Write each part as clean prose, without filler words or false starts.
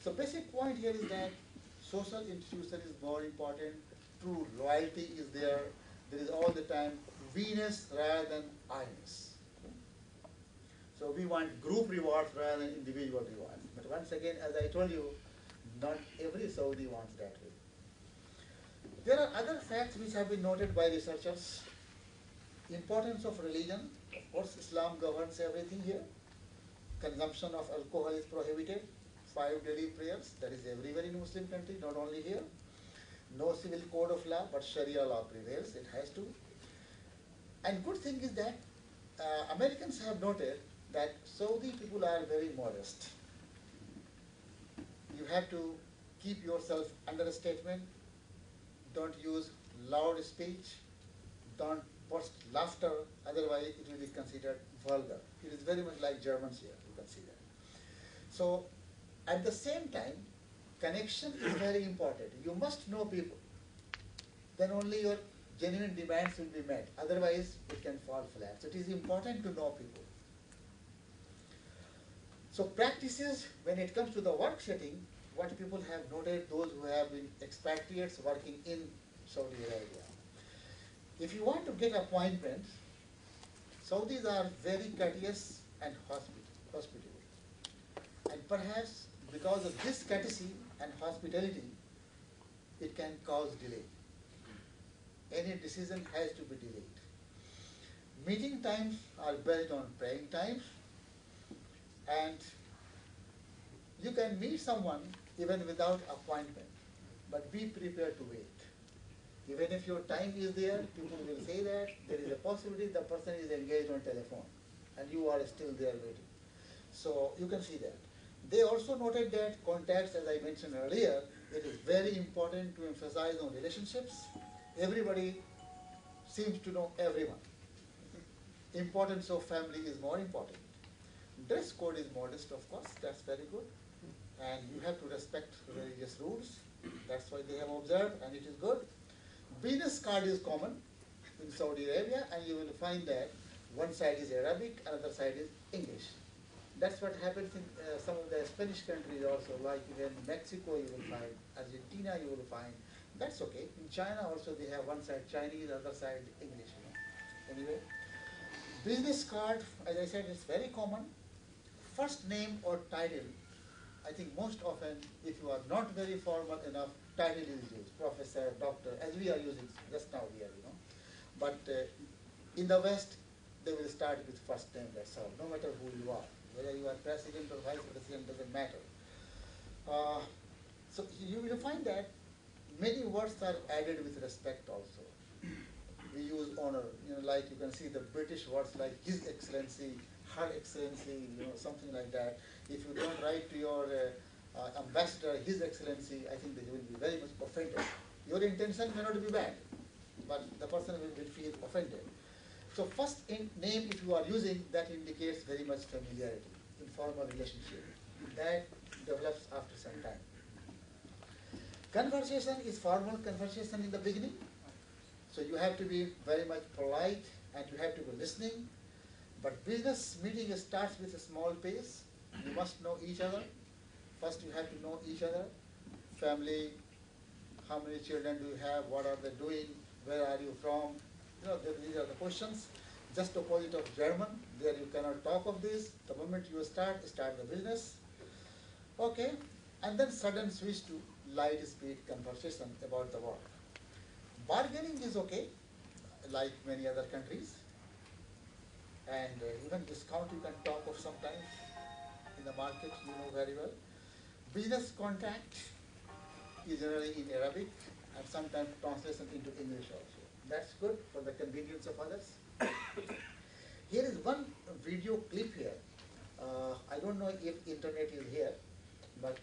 So basic point here is that social institution is more important, true loyalty is there, there is all the time we-ness rather than I-ness. So we want group rewards rather than individual rewards. But once again, as I told you, not every Saudi wants that way. There are other facts which have been noted by researchers. Importance of religion. Of course, Islam governs everything here. Consumption of alcohol is prohibited. 5 daily prayers, that is everywhere in Muslim country, not only here. No civil code of law, but Sharia law prevails, it has to. And good thing is that Americans have noted that Saudi people are very modest. You have to keep yourself under a statement, don't use loud speech, don't burst laughter, otherwise it will be considered vulgar. It is very much like Germans here, you can see that. So, at the same time, connection is very important. You must know people. Then only your genuine demands will be met. Otherwise, it can fall flat. So it is important to know people. So practices, when it comes to the work setting, what people have noted, those who have been expatriates working in Saudi Arabia. If you want to get appointments, Saudis are very courteous and hospitable. And perhaps because of this courtesy and hospitality, it can cause delay. Any decision has to be delayed. Meeting times are based on praying times, and you can meet someone even without appointment, but be prepared to wait. Even if your time is there, people will say that there is a possibility the person is engaged on telephone, and you are still there waiting. So you can see that. They also noted that contacts, as I mentioned earlier, it is very important to emphasize on relationships. Everybody seems to know everyone. Importance of family is more important. Dress code is modest, of course, that's very good. And you have to respect religious rules. That's why they have observed, and it is good. Business card is common in Saudi Arabia, and you will find that one side is Arabic, another side is English. That's what happens in some of the Spanish countries also, like even Mexico you will find, Argentina you will find. That's okay. In China also they have one side Chinese, other side English. Anyway, business card, as I said, is very common. First name or title, I think most often, if you are not very formal enough, title is used, professor, doctor, as we are using just now here, But in the West, they will start with first name, that's all, no matter who you are. Whether you are president or vice president doesn't matter. So you will find that many words are added with respect also. We use honor, like you can see the British words like His Excellency, Her Excellency, something like that. If you don't write to your ambassador, His Excellency, I think they will be very much offended. Your intention may not be bad, but the person will feel offended. So first name, if you are using, that indicates very much familiarity, informal relationship. That develops after some time. Conversation is formal conversation in the beginning. So you have to be very much polite and you have to be listening. But business meeting starts with a small pace. You must know each other. First you have to know each other. Family, how many children do you have, what are they doing, where are you from? These are the questions. Just opposite of German, there you cannot talk of this. The moment you start the business. Okay, and then sudden switch to light speed conversation about the work. Bargaining is okay, like many other countries. And even discount you can talk of sometimes in the market, you know very well. Business contract is generally in Arabic and sometimes translation into English also. That's good for the convenience of others. Here is one video clip here. I don't know if internet is here, but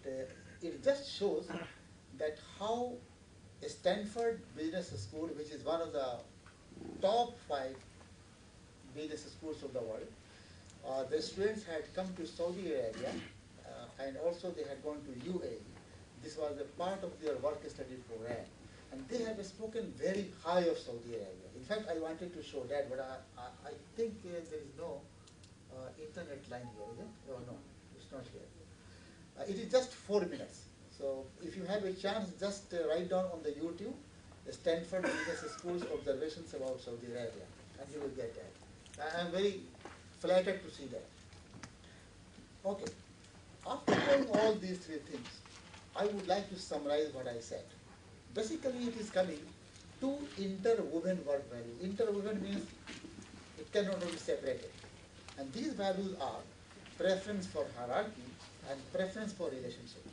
it just shows that how Stanford Business School, which is one of the top 5 business schools of the world, the students had come to Saudi Arabia and also they had gone to UAE. This was a part of their work study program. And they have spoken very high of Saudi Arabia. In fact, I wanted to show that, but I think there is no internet line here, is it? Oh, no, it's not here. It is just 4 minutes. So if you have a chance, just write down on the YouTube, the Stanford Business School's observations about Saudi Arabia, and you will get that. I am very flattered to see that. Okay. After knowing all these three things, I would like to summarize what I said. Basically, it is coming to interwoven work value. Interwoven means it cannot be separated. And these values are preference for hierarchy and preference for relationships.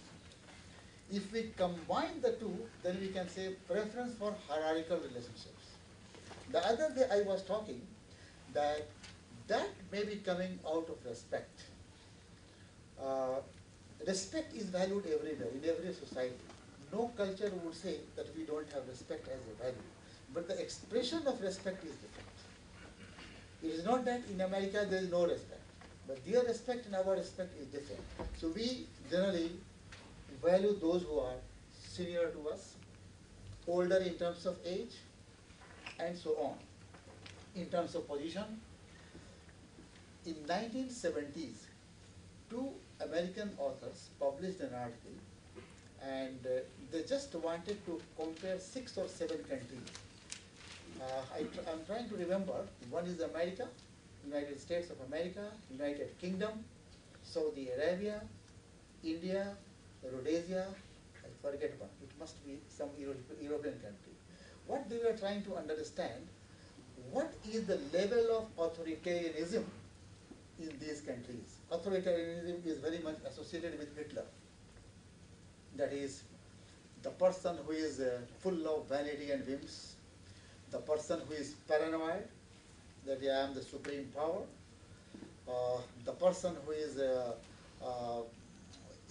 If we combine the two, then we can say preference for hierarchical relationships. The other day I was talking that may be coming out of respect. Respect is valued everywhere, in every society. No culture would say that we don't have respect as a value. But the expression of respect is different. It is not that in America there is no respect, but their respect and our respect is different. So we generally value those who are senior to us, older in terms of age, and so on. In terms of position, in 1970s, two American authors published an article, and they just wanted to compare 6 or 7 countries. I'm trying to remember. One is America, United States of America, United Kingdom, Saudi Arabia, India, Rhodesia, I forget one. It must be some European country. What they were trying to understand, what is the level of authoritarianism in these countries? Authoritarianism is very much associated with Hitler. That is, the person who is full of vanity and whims, the person who is paranoid, that I am the supreme power, the person who is,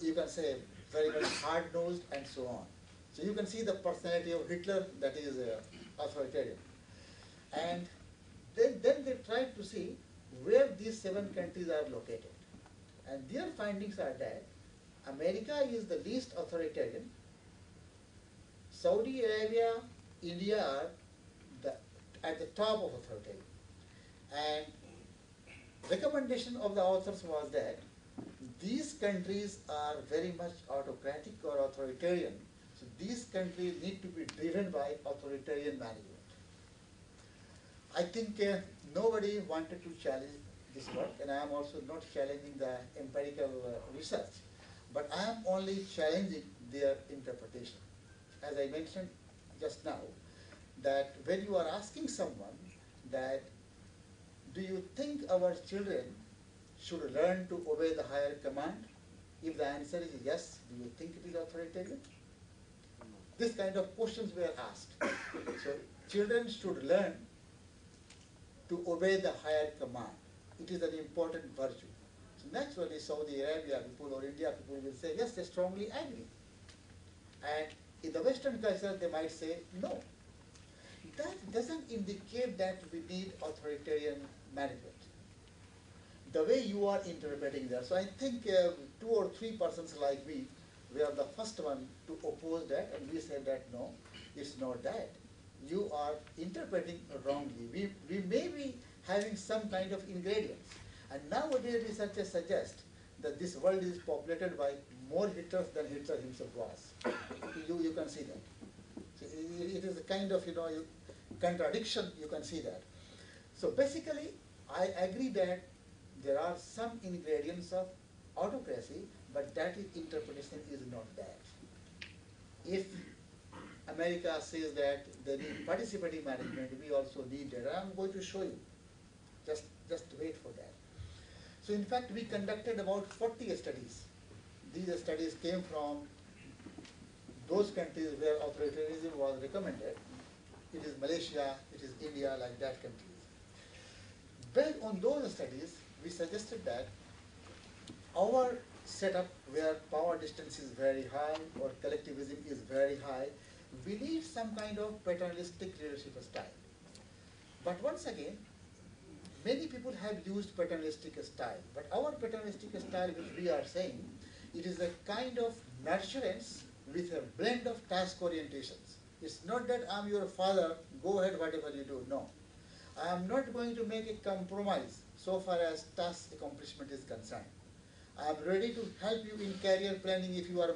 you can say, very much hard-nosed, and so on. So you can see the personality of Hitler, that is authoritarian. And then they tried to see where these 7 countries are located. And their findings are that America is the least authoritarian, Saudi Arabia, India are at the top of authoritarian. And recommendation of the authors was that these countries are very much autocratic or authoritarian. So these countries need to be driven by authoritarian management. I think nobody wanted to challenge this work, and I am also not challenging the empirical research, but I am only challenging their interpretation. As I mentioned just now, that when you are asking someone that, do you think our children should learn to obey the higher command? If the answer is yes, do you think it is authoritarian? This kind of questions were asked. So children should learn to obey the higher command. It is an important virtue. So naturally, Saudi Arabia people or India people will say, yes, they strongly agree. And in the Western culture, they might say, no. That doesn't indicate that we need authoritarian management. The way you are interpreting that. So I think 2 or 3 persons like me, we are the first one to oppose that, and we say that no, it's not that. You are interpreting wrongly. We may be having some kind of ingredients. And nowadays researchers suggest that this world is populated by more Hitlers than Hitler himself was. You can see that. So it is a kind of, contradiction, you can see that. So basically, I agree that there are some ingredients of autocracy, but that interpretation is not that. If America says that they need participating management, we also need that. I'm going to show you. Just wait for that. So in fact, we conducted about 40 studies. These studies came from those countries where authoritarianism was recommended. It is Malaysia, it is India, like that countries. Based on those studies, we suggested that our setup where power distance is very high or collectivism is very high, we need some kind of paternalistic leadership style. But once again, many people have used paternalistic style, but our paternalistic style, which we are saying, it is a kind of nurturance with a blend of task orientations. It's not that I'm your father, go ahead whatever you do, no. I am not going to make a compromise so far as task accomplishment is concerned. I'm ready to help you in career planning if you are